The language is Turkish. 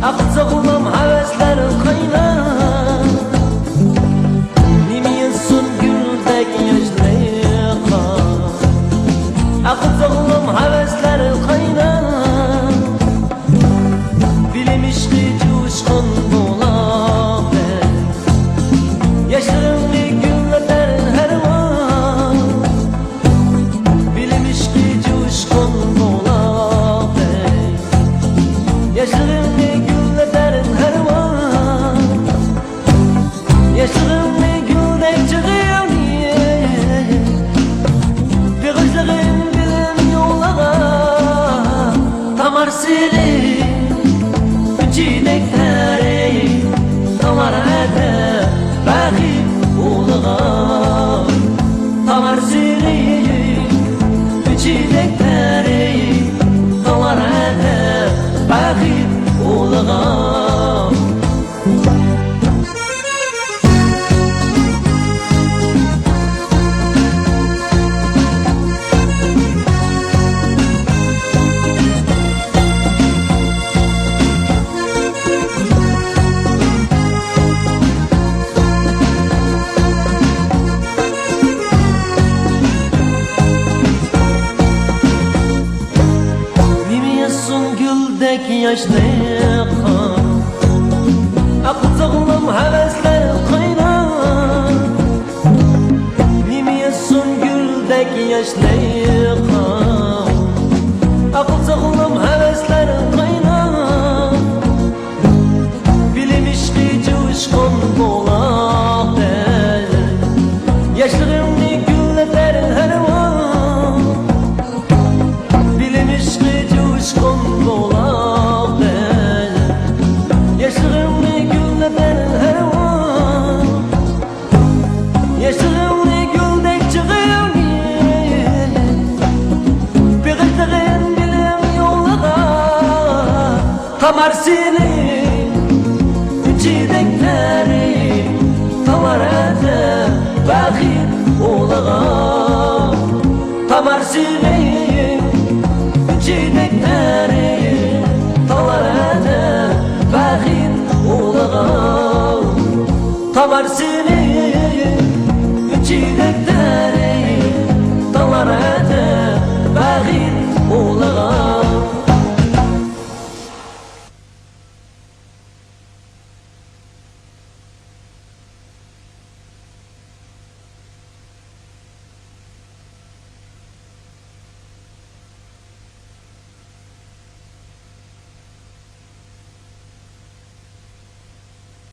Aqzağlam haveslerin kaynar Nimiyesin güldek yaşlayıqa Aqzağlam haveslerin kaynar Bilim işqi coşkun buladı Yaşlarımlı güllerin her var Bilim işqi coşkun buladı Yaşlarımlı güllerin her var Yaşlarımlı güldek çıkıyor niye Bir kızlarım bilim yollağa Tamar seni Çiğnekleri Tamar ede Bakip ulağa Tamar seni Çiğnekleri Tamar ede Bakip ulağa Yaşlayıqa Aqzağlam havesler kaynar Nimiyesin güldek yaşlayıqa Aqzağlam havesler kaynar Bilim işqi coşkun buladı Yaşlarımlı güllerin her var Bilim işqi coşkun buladı Yaşlarımlı güllerin her var Yaşlarımlı güldek çıkıyor niye Bir kızların bilim yollağa Tamar seni Çiğnekleri Tamar ede Bakir ulağa Tamar seni